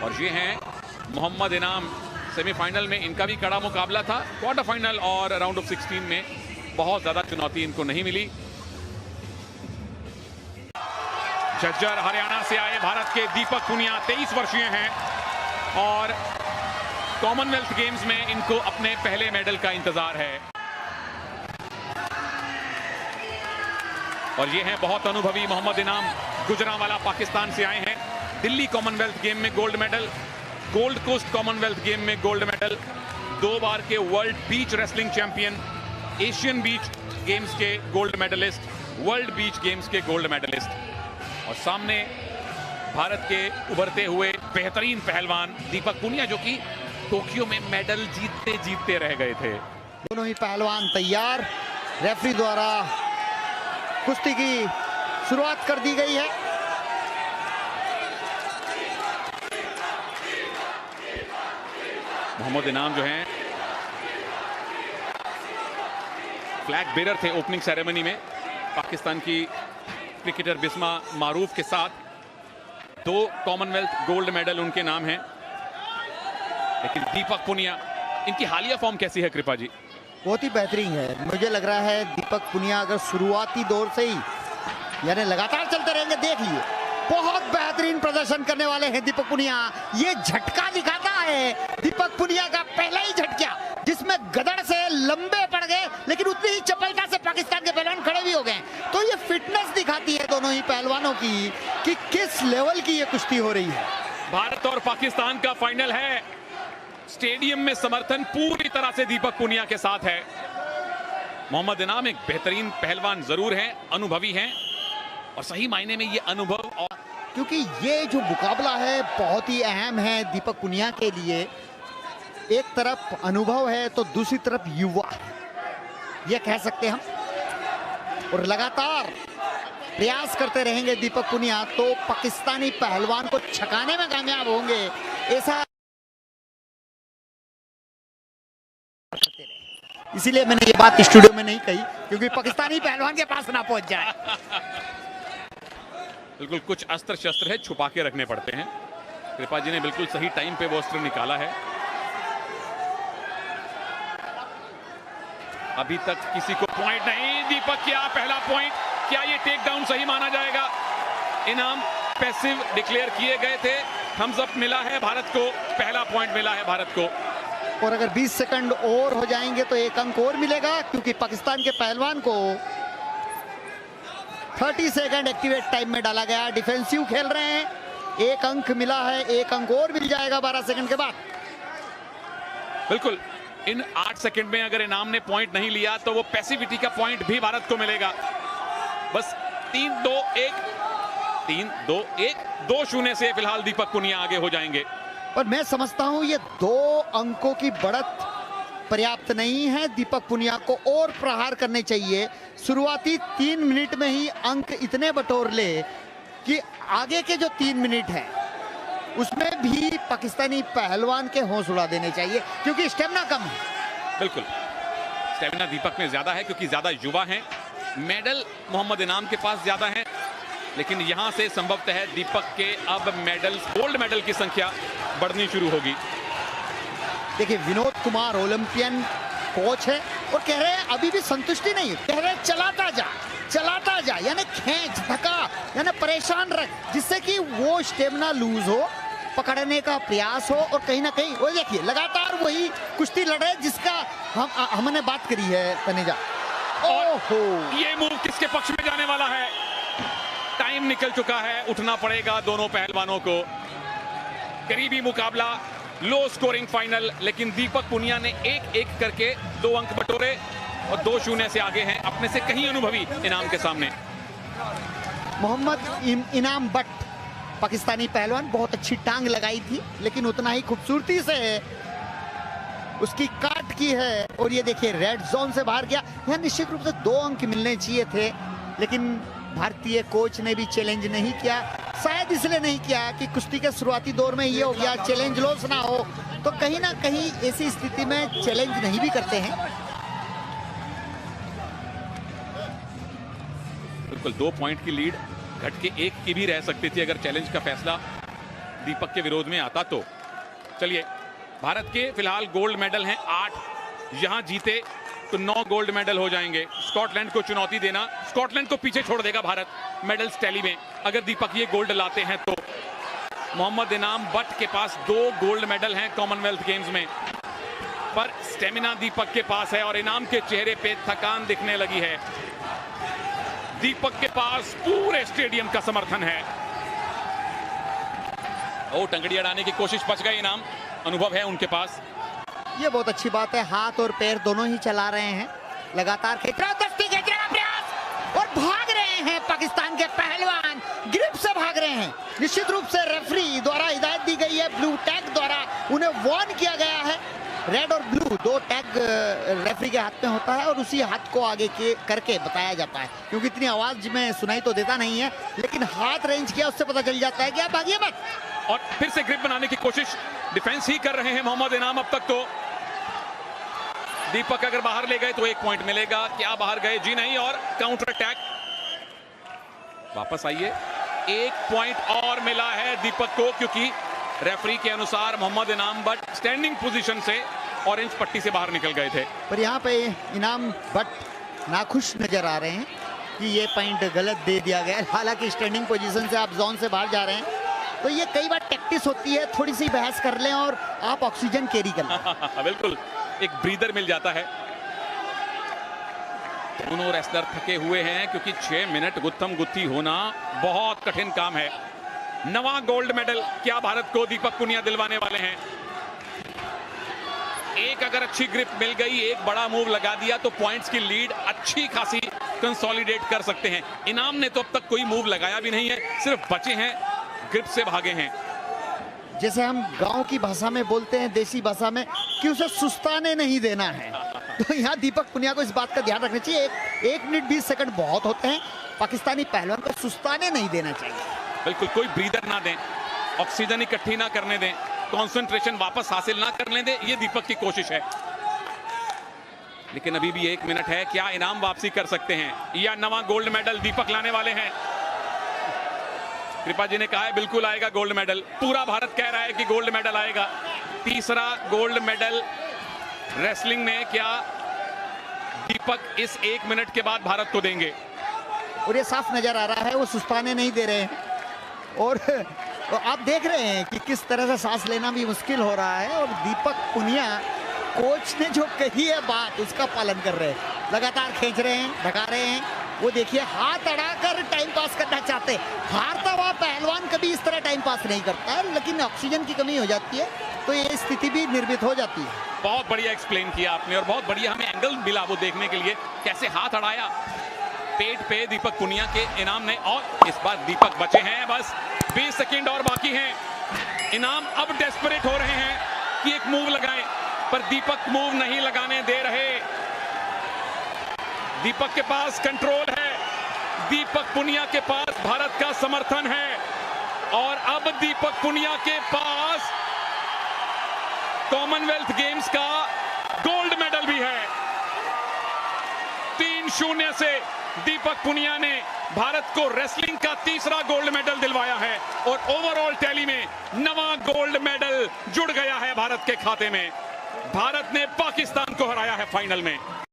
और ये हैं मोहम्मद इनाम। सेमीफाइनल में इनका भी कड़ा मुकाबला था, क्वार्टर फाइनल और राउंड ऑफ 16 में बहुत ज्यादा चुनौती इनको नहीं मिली। झज्जर हरियाणा से आए भारत के दीपक पुनिया 23 वर्षीय हैं और कॉमनवेल्थ गेम्स में इनको अपने पहले मेडल का इंतजार है। और ये हैं बहुत अनुभवी मोहम्मद इनाम, गुजरांवाला पाकिस्तान से आए हैं। दिल्ली कॉमनवेल्थ गेम में gold medal, gold coast commonwealth game में गोल्ड मेडल, 2 बार के world beach wrestling champion, Asian beach games के gold medallist, world beach games के गोल्ड मेडलिस्ट। और सामने भारत के उभरते हुए बेहतरीन पहलवान दीपक पुनिया, जो कि टोक्यो में मेडल जीतते जीतते रह गए थे। दोनों ही पहलवान तैयार, रेफरी द्वारा कुश्ती की शुरुआत कर दी गई है। मोहम्मद इनाम जो हैं फ्लैग बेरर थे ओपनिंग सेरेमनी में। पाकिस्तान की क्रिकेटर बिस्मा मारूफ के साथ 2 कॉमनवेल्थ गोल्ड मेडल उनके नाम हैं। लेकिन दीपक पुनिया, इनकी हालिया फॉर्म कैसी है कृपा जी? बहुत ही बेहतरीन है। मुझे लग रहा है दीपक पुनिया अगर शुरुआती दौर से ही यानी लगातार चलते रहेंगे, देख लिए बहुत बेहतरीन प्रदर्शन करने वाले हैं दीपक पुनिया। ये झटका दिखाता है दीपक पुनिया का पहला ही झटका, जिसमें गदड़ से लंबे पड़ गए, लेकिन उतनी ही चपलता से पाकिस्तान के पहलवान खड़े भी हो गए। तो ये फिटनेस दिखाती है दोनों ही पहलवानों की कि किस लेवल की ये कुश्ती हो रही है। भारत और पाकिस्तान का फाइनल है। स्टेडियम में समर्थन पूरी तरह से दीपक पुनिया के साथ है। मोहम्मद इनाम एक बेहतरीन पहलवान जरूर हैं, अनुभवी हैं और सही मायने में ये अनुभव और क्योंकि ये जो मुकाबला है बहुत ही अहम है दीपक पुनिया के लिए। एक तरफ अनुभव है तो दूसरी तरफ युवा है, ये कह सकते हम। और लगातार प्रयास करते रहेंगे दीपक पुनिया तो पाकिस्तानी पहलवान को छकाने में कामयाब होंगे, ऐसा इसीलिए मैंने ये बात स्टूडियो में नहीं कही, क्योंकि पाकिस्तानी पहलवान के पास ना पहुंच जाए। बिल्कुल कुछ अस्त्र शस्त्र है, छुपा के रखने पड़ते हैं। कृपा जी ने बिल्कुल सही टाइम पे वो अस्त्र निकाला है। अभी तक किसी को पॉइंट नहीं। दीपक क्या पहला पॉइंट, क्या ये टेक डाउन सही माना जाएगा? इनाम पैसिव डिक्लेयर किए गए थे, थम्स अप मिला है भारत को, पहला पॉइंट मिला है भारत को। और अगर 20 सेकंड और हो जाएंगे तो 1 अंक और मिलेगा, क्योंकि पाकिस्तान के पहलवान को 30 सेकंड एक्टिवेट टाइम में डाला गया। डिफेंसिव खेल रहे हैं, 1 अंक मिला है, 1 अंक और मिल जाएगा 12 सेकंड के बाद। बिल्कुल, इन 8 सेकंड में अगर इनाम ने पॉइंट नहीं लिया तो वो पैसिविटी का पॉइंट भी भारत को मिलेगा। बस 3-2-1 3-2-1 2-0 से फिलहाल दीपक पुनिया आगे हो जाएंगे। और मैं समझता हूं ये 2 अंकों की बढ़त पर्याप्त नहीं है। दीपक पुनिया को और प्रहार करने चाहिए। शुरुआती 3 मिनट में ही अंक इतने बटोर ले कि आगे के जो 3 मिनट है उसमें भी पाकिस्तानी पहलवान के होश उड़ा देने चाहिए, क्योंकि स्टेमिना कम है। बिल्कुल, स्टेमिना दीपक में ज्यादा है क्योंकि ज्यादा युवा हैं। मेडल मोहम्मद इनाम के पास ज्यादा है, लेकिन यहां से संभवतः दीपक के अब मेडल, गोल्ड मेडल की संख्या बढ़नी शुरू होगी। देखिए विनोद कुमार ओलंपियन कोच है और कह रहे हैं अभी भी संतुष्टि नहीं, कह रहे हैं चलाता जा, यानी खींच धक्का, यानी परेशान रख, जिससे कि वो स्टेमिना लूज हो, पकड़ने का प्रयास हो। और कहीं ना कहीं वो देखिए लगातार वही कुश्ती लड़ रहे जिसका हमने बात करी है तनेजा। ओहो, ये मूव किसके पक्ष में जाने वाला है? टाइम निकल चुका है, उठना पड़ेगा दोनों पहलवानों को। करीबी मुकाबला, लो स्कोरिंग फाइनल, लेकिन दीपक पुनिया ने 1-1 करके 2 अंक बटोरे और 2-0 से आगे हैं अपने से कहीं अनुभवी इनाम के सामने। मोहम्मद इनाम बट पाकिस्तानी पहलवान बहुत अच्छी टांग लगाई थी, लेकिन उतना ही खूबसूरती से उसकी काट की है। और ये देखिए रेड जोन से बाहर गया। यहाँ निश्चित रूप से 2 अंक मिलने चाहिए थे, लेकिन भारतीय कोच ने भी चैलेंज नहीं किया। शायद इसलिए नहीं किया कि कुश्ती के शुरुआती दौर में ये हो गया चैलेंज लॉस ना हो, तो कहीं ना कहीं ऐसी स्थिति में चैलेंज नहीं भी करते हैं। बिल्कुल 2 पॉइंट की लीड घट के 1 की भी रह सकती थी अगर चैलेंज का फैसला दीपक के विरोध में आता तो। चलिए, भारत के फिलहाल गोल्ड मेडल हैं 8, यहां जीते तो 9 गोल्ड मेडल हो जाएंगे। स्कॉटलैंड को चुनौती देना, स्कॉटलैंड को पीछे छोड़ देगा भारत मेडल्स टैली में अगर दीपक ये गोल्ड लाते हैं तो। मोहम्मद इनाम बट के पास 2 गोल्ड मेडल हैं कॉमनवेल्थ गेम्स में, पर स्टेमिना दीपक के पास है और इनाम के चेहरे पे थकान दिखने लगी है। दीपक के पास पूरे स्टेडियम का समर्थन है। ओ, टंगड़ी अड़ाने की कोशिश, बच गए इनाम, अनुभव है उनके पास। ये बहुत अच्छी बात है, हाथ और पैर दोनों ही चला रहे हैं, लगातार खींच रहा, दस्ती खींच रहा प्रयास और भाग रहे हैं पाकिस्तान के पहलवान, ग्रिप से भाग रहे हैं। निश्चित रूप से रेफरी द्वारा हिदायत दी गई है, ब्लू टैग द्वारा उन्हें वार्न किया गया है। रेड और ब्लू 2 टैग रेफरी के हाथ में होता है और उसी हाथ को आगे करके बताया जाता है, क्योंकि इतनी आवाज में सुनाई तो देता नहीं है, लेकिन हाथ रेंज किया उससे पता चल जाता है कि आप भागिए मत। और फिर से ग्रिप बनाने की कोशिश, डिफेंस ही कर रहे हैं मोहम्मद इनाम अब तक तो। दीपक अगर बाहर ले गए तो 1 पॉइंट मिलेगा, क्या बाहर गए? जी नहीं, और काउंटर अटैक। वापस आइए, 1 पॉइंट और मिला है दीपक को, क्योंकि रेफरी के अनुसार मोहम्मद इनाम बट स्टैंडिंग पोजीशन से ऑरेंज पट्टी से बाहर निकल गए थे। पर यहाँ पे इनाम बट नाखुश नजर आ रहे हैं कि ये पॉइंट गलत दे दिया गया। हालांकि स्टैंडिंग पोजीशन से आप जोन से बाहर जा रहे हैं, तो ये कई बार प्रैक्टिस होती है, थोड़ी सी बहस कर लें और आप ऑक्सीजन कैरी कर लें। बिल्कुल, एक ब्रीदर मिल जाता है। दोनों रेसलर थके हुए हैं, क्योंकि 6 मिनट गुत्थम गुत्थी होना बहुत कठिन काम है। 9वां गोल्ड मेडल क्या भारत को दीपक पुनिया दिलवाने वाले हैं? एक अगर अच्छी ग्रिप मिल गई, एक बड़ा मूव लगा दिया तो पॉइंट्स की लीड अच्छी खासी कंसोलिडेट कर सकते हैं। इनाम ने तो अब तक कोई मूव लगाया भी नहीं है, सिर्फ बचे हैं, ग्रिप से भागे हैं। जैसे हम गांव की भाषा में बोलते हैं, देसी भाषा में, कि उसे सुस्ताने नहीं देना है। तो यहाँ दीपक पुनिया को इस बात का ध्यान रखना चाहिए। 1 मिनट 20 सेकंड बहुत होते हैं, पाकिस्तानी पहलवान को सुस्ताने नहीं देना चाहिए। बिल्कुल, कोई ब्रीदर ना दें, ऑक्सीजन इकट्ठी ना करने दें, कंसंट्रेशन वापस हासिल ना करने दें, ये दीपक की कोशिश है। लेकिन अभी भी 1 मिनट है, क्या इनाम वापसी कर सकते हैं या 9वां गोल्ड मेडल दीपक लाने वाले हैं? कृपा जी ने कहा है बिल्कुल आएगा गोल्ड मेडल, पूरा भारत कह रहा है कि गोल्ड मेडल आएगा। 3रा गोल्ड मेडल रेसलिंग में क्या दीपक इस 1 मिनट के बाद भारत को देंगे? और ये साफ नजर आ रहा है वो सुस्ताने नहीं दे रहे हैं, और आप देख रहे हैं कि किस तरह से सांस लेना भी मुश्किल हो रहा है। और दीपक पुनिया कोच ने जो कही है बात, उसका पालन कर रहे हैं, लगातार खींच रहे हैं, ढका रहे हैं। वो देखिए, हाथ अड़ाकर टाइम पास करना चाहते हैं। हारता हुआ पहलवान कभी इस तरह टाइम पास नहीं करता है, लेकिन ऑक्सीजन की कमी हो जाती है तो ये स्थिति भी निर्मित हो जाती है। बहुत बढ़िया एक्सप्लेन किया आपने, और बहुत बढ़िया हमें एंगल मिला वो देखने के लिए, कैसे हाथ अड़ाया पेट पे दीपक पुनिया के इनाम ने। और इस बार दीपक बचे हैं, बस 20 सेकंड और बाकी हैं। इनाम अब डेस्परेट हो रहे हैं कि एक मूव लगाएं, पर दीपक मूव नहीं लगाने दे रहे। दीपक के पास कंट्रोल है, दीपक पुनिया के पास भारत का समर्थन है, और अब दीपक पुनिया के पास कॉमनवेल्थ गेम्स का गोल्ड मेडल भी है। 3-0 से दीपक पुनिया ने भारत को रेसलिंग का 3रा गोल्ड मेडल दिलवाया है, और ओवरऑल टैली में 9वां गोल्ड मेडल जुड़ गया है भारत के खाते में। भारत ने पाकिस्तान को हराया है फाइनल में।